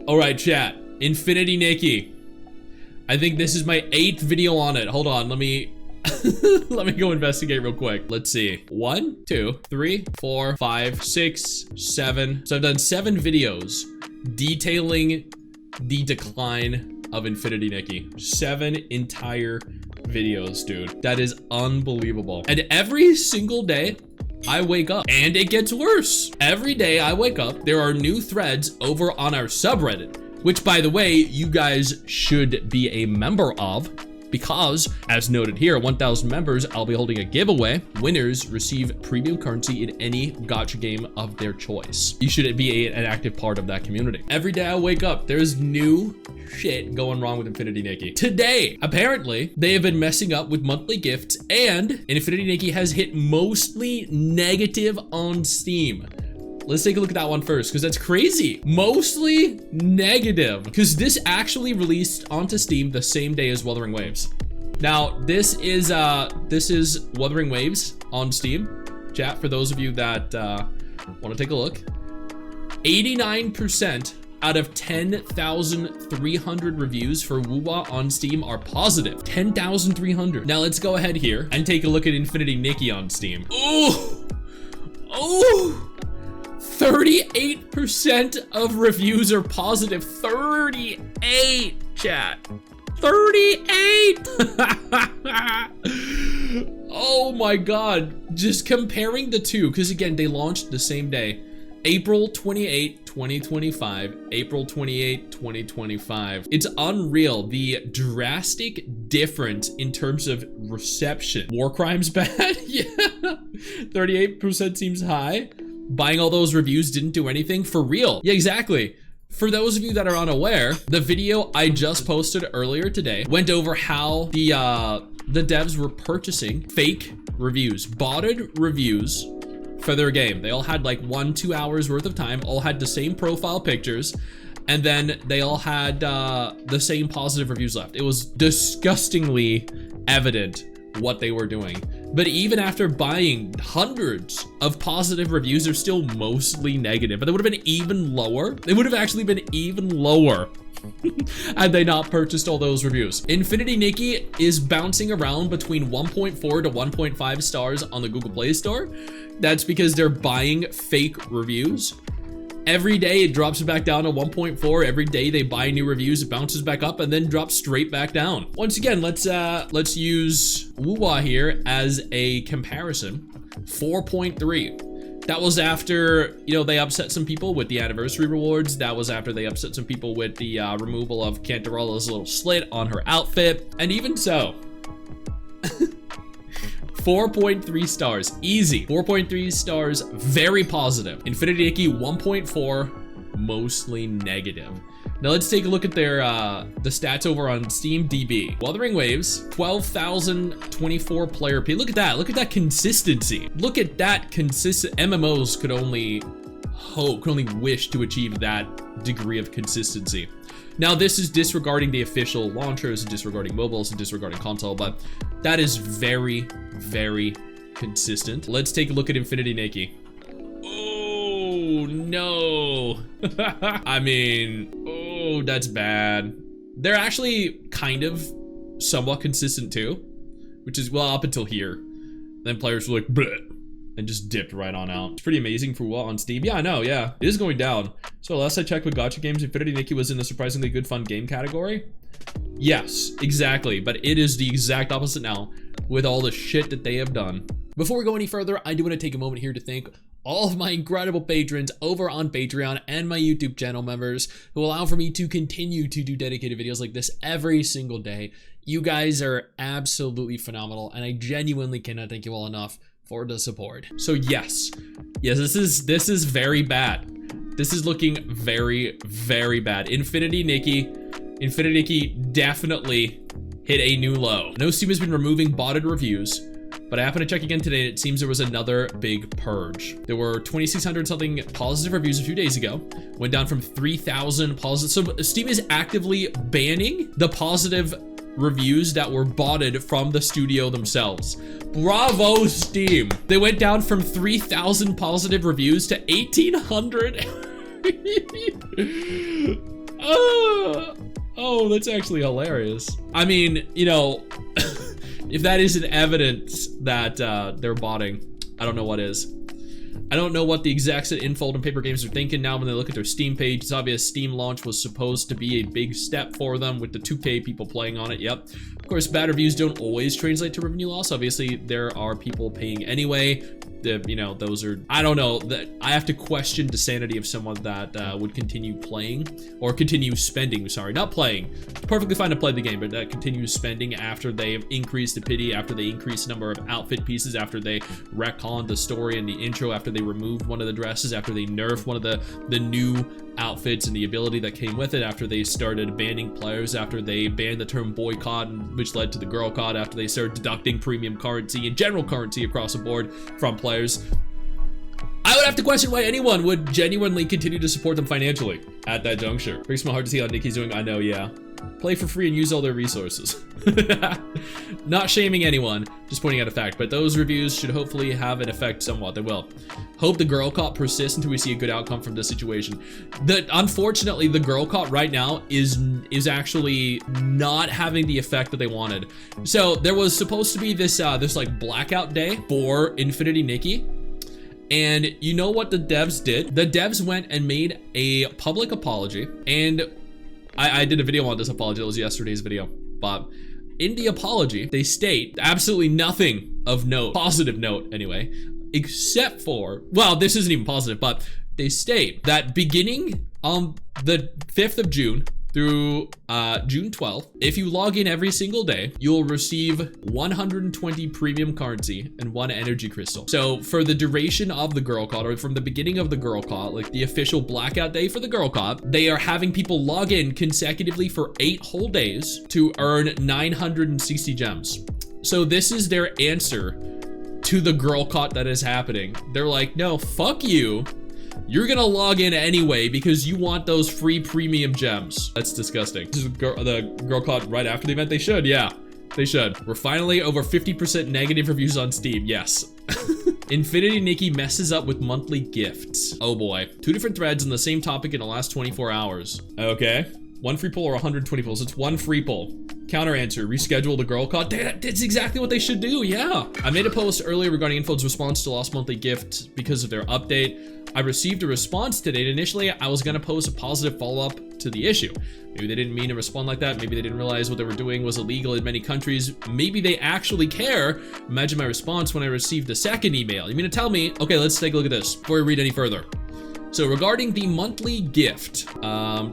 All right, chat. Infinity Nikki. I think this is my 8th video on it. Hold on, let me let me go investigate real quick. Let's see. 1, 2, 3, 4, 5, 6, 7. So I've done 7 videos detailing the decline of Infinity Nikki. 7 entire videos, dude. That is unbelievable. And every single day I wake up and it gets worse. Every day I wake up, there are new threads over on our subreddit, which, by the way, you guys should be a member of, because, as noted here, 1,000 members, I'll be holding a giveaway. Winners receive premium currency in any gacha game of their choice. You should be an active part of that community. Every day I wake up, there's new shit going wrong with Infinity Nikki. Today, apparently, they have been messing up with monthly gifts, and Infinity Nikki has hit mostly negative on Steam. Let's take a look at that one first, because that's crazy. Mostly negative, because this actually released onto Steam the same day as Wuthering Waves. Now, this is Wuthering Waves on Steam. Chat, for those of you that want to take a look. 89% out of 10,300 reviews for Wuwa on Steam are positive. 10,300. Now, let's go ahead here and take a look at Infinity Nikki on Steam. Ooh! Ooh! 38% of reviews are positive. 38, chat. 38! Oh my god. Just comparing the two, because again, they launched the same day. April 28, 2025. April 28, 2025. It's unreal, the drastic difference in terms of reception. War crimes bad? Yeah. 38% seems high. Buying all those reviews didn't do anything? For real. Yeah, exactly. For those of you that are unaware, the video I just posted earlier today went over how the devs were purchasing fake reviews, botted reviews for their game. They all had like 1-2 hours worth of time, all had the same profile pictures, and then they all had the same positive reviews left. It was disgustingly evident what they were doing. But even after buying hundreds of positive reviews, they're still mostly negative. But they would have been even lower. They would have actually been even lower had they not purchased all those reviews. Infinity Nikki is bouncing around between 1.4 to 1.5 stars on the Google Play Store. That's because they're buying fake reviews. Every day it drops back down to 1.4. Every day they buy new reviews, it bounces back up and then drops straight back down. Once again, let's use Wuwa here as a comparison. 4.3. That was after, you know, they upset some people with the anniversary rewards. That was after they upset some people with the removal of Cantarella's little slit on her outfit. And even so, 4.3 stars, easy. 4.3 stars, very positive. Infinity Nikki, 1.4, mostly negative. Now let's take a look at their the stats over on Steam DB. Wuthering Waves, 12,024 player P. Look at that consistency. Look at that consistent. MMOs could only hope, could only wish to achieve that degree of consistency. Now, this is disregarding the official launchers and disregarding mobiles and disregarding console, but that is very, very consistent. Let's take a look at Infinity Nikki. Oh, no. I mean, oh, that's bad. They're actually kind of somewhat consistent too, which is, well, up until here. Then players were like, bleh, and just dipped right on out. It's pretty amazing for what on Steam. Yeah, I know, yeah. It is going down. So last I checked with gacha games, Infinity Nikki was in the surprisingly good fun game category. Yes, exactly. But it is the exact opposite now with all the shit that they have done. Before we go any further, I do want to take a moment here to thank all of my incredible patrons over on Patreon and my YouTube channel members who allow for me to continue to do dedicated videos like this every single day. You guys are absolutely phenomenal, and I genuinely cannot thank you all enough for the support. So yes, this is very bad. This is looking very, very bad. Infinity Nikki definitely hit a new low. I know Steam has been removing botted reviews, but I happened to check again today and it seems there was another big purge. There were 2,600 something positive reviews a few days ago, went down from 3,000 positive. So Steam is actively banning the positive reviews that were botted from the studio themselves. Bravo, Steam. They went down from 3,000 positive reviews to 1,800. Oh, that's actually hilarious. I mean, you know, if that isn't evidence that they're botting, I don't know what is. I don't know what the execs at Infold and Paper Games are thinking now when they look at their Steam page. It's obvious Steam launch was supposed to be a big step for them with the 2K people playing on it. Yep. Of course, bad reviews don't always translate to revenue loss. Obviously, there are people paying anyway. You know, those are, I don't know, that I have to question the sanity of someone that would continue playing or continue spending, sorry, not playing. It's perfectly fine to play the game, but that continues spending after they increase the pity, after they increase the number of outfit pieces, after they retcon the story and the intro, after they removed one of the dresses, after they nerfed one of the new outfits and the ability that came with it, after they started banning players, after they banned the term boycott, which led to the girl cod, after they started deducting premium currency and general currency across the board from players. I would have to question why anyone would genuinely continue to support them financially at that juncture. Breaks my heart to see how Nikki's doing. I know, yeah. Play for free and use all their resources. Not shaming anyone, just pointing out a fact, but those reviews should hopefully have an effect somewhat. They will. Hope the girl caught persists until we see a good outcome from this situation. Unfortunately, the girl caught right now is actually not having the effect that they wanted. So there was supposed to be this like blackout day for Infinity Nikki. And you know what the devs did? The devs went and made a public apology, and I did a video on this apology. It was yesterday's video, but in the apology, they state absolutely nothing of note, positive note anyway, except for, well, this isn't even positive, but they state that beginning on the 5th of June through June 12th, if you log in every single day, you'll receive 120 premium currency and 1 energy crystal. So for the duration of the girl caught, or from the beginning of the girl caught, like the official blackout day for the girl caught, they are having people log in consecutively for 8 whole days to earn 960 gems. So this is their answer to the girl caught that is happening. They're like, no, fuck you. You're gonna log in anyway because you want those free premium gems. That's disgusting. This is the girl caught right after the event. They should, yeah, they should. We're finally over 50% negative reviews on Steam. Yes. Infinity Nikki messes up with monthly gifts. Oh boy. 2 different threads on the same topic in the last 24 hours. Okay. 1 free pull or 120 pulls. It's 1 free pull. Counter answer, reschedule the girl caught. That's exactly what they should do, yeah. I made a post earlier regarding Infold's response to lost monthly gift because of their update. I received a response today, and initially I was gonna post a positive follow-up to the issue. Maybe they didn't mean to respond like that. Maybe they didn't realize what they were doing was illegal in many countries. Maybe they actually care. Imagine my response when I received the second email. You mean to tell me, okay, let's take a look at this before we read any further. So regarding the monthly gift,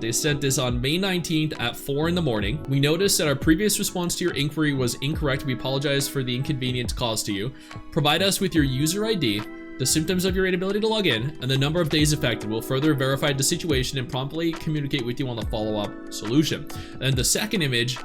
they sent this on May 19th at 4 in the morning. We noticed that our previous response to your inquiry was incorrect. We apologize for the inconvenience caused to you. Provide us with your user ID, the symptoms of your inability to log in, and the number of days affected. We'll further verify the situation and promptly communicate with you on the follow-up solution. And the second image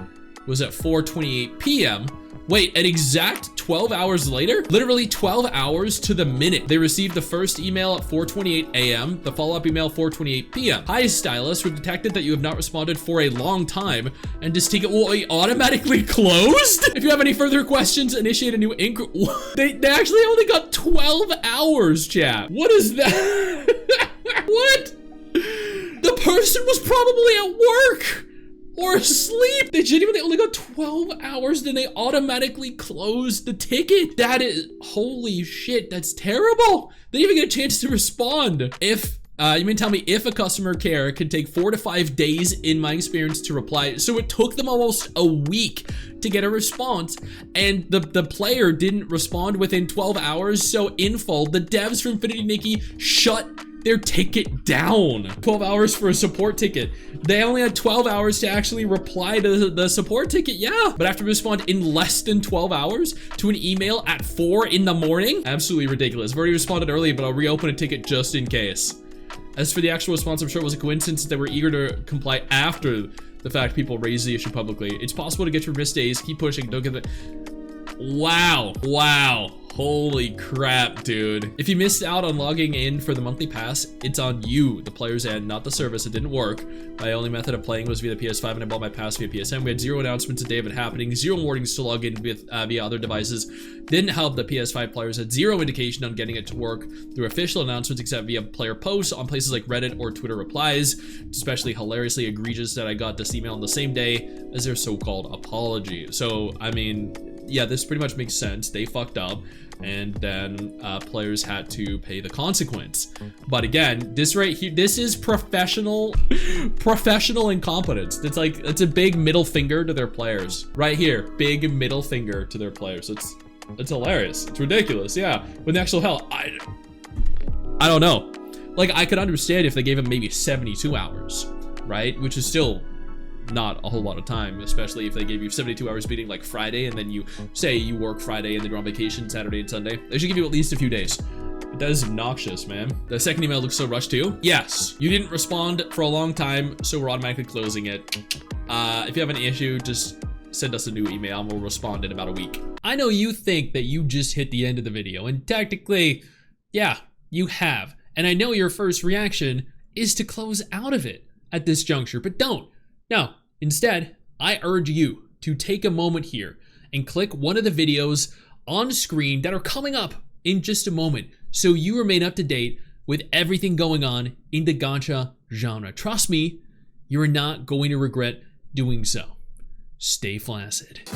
was at 4:28 p.m. Wait, an exact 12 hours later? Literally 12 hours to the minute. They received the first email at 4:28 a.m., the follow-up email 4:28 p.m. Hi, stylist. We've detected that you have not responded for a long time, and this ticket will be automatically closed. If you have any further questions, initiate a new inquiry. They actually only got 12 hours, chat. What is that? What? The person was probably at work or asleep. They genuinely only got 12 hours, then they automatically closed the ticket. That is, holy shit, that's terrible. They didn't even get a chance to respond. If, you mean tell me if a customer care could take 4 to 5 days in my experience to reply. So it took them almost a week to get a response, and the player didn't respond within 12 hours. So Infold, the devs from Infinity Nikki, shut their ticket down. 12 hours for a support ticket. They only had 12 hours to actually reply to the support ticket, yeah. But have to respond in less than 12 hours to an email at 4 in the morning? Absolutely ridiculous. I've already responded early, but I'll reopen a ticket just in case. As for the actual response, I'm sure it was a coincidence that they were eager to comply after the fact people raised the issue publicly. It's possible to get your missed days. Keep pushing, don't give it. Wow, wow. Holy crap, dude. If you missed out on logging in for the monthly pass, it's on you, the player's end, not the service. It didn't work. My only method of playing was via the PS5 and I bought my pass via PSN. We had 0 announcements a day of it happening, 0 warnings to log in with via other devices. Didn't help the PS5 players had 0 indication on getting it to work through official announcements except via player posts on places like Reddit or Twitter replies. It's especially hilariously egregious that I got this email on the same day as their so-called apology. So, I mean, yeah, this pretty much makes sense. They fucked up, and then players had to pay the consequence. But again, this right here, this is professional incompetence. It's a big middle finger to their players. Right here, big middle finger to their players. It's hilarious. It's ridiculous, yeah. With the actual hell, I don't know. Like, I could understand if they gave him maybe 72 hours, right? Which is still not a whole lot of time, especially if they gave you 72 hours beating like Friday, and then you say you work Friday and then you're on vacation Saturday and Sunday. They should give you at least a few days. But that is obnoxious, man. The second email looks so rushed too. Yes, you didn't respond for a long time, so we're automatically closing it. If you have an issue, just send us a new email and we'll respond in about a week. I know you think that you just hit the end of the video, and technically, yeah, you have. And I know your first reaction is to close out of it at this juncture, but don't. No, instead, I urge you to take a moment here and click one of the videos on screen that are coming up in just a moment so you remain up to date with everything going on in the gacha genre. Trust me, you are not going to regret doing so. Stay flaccid.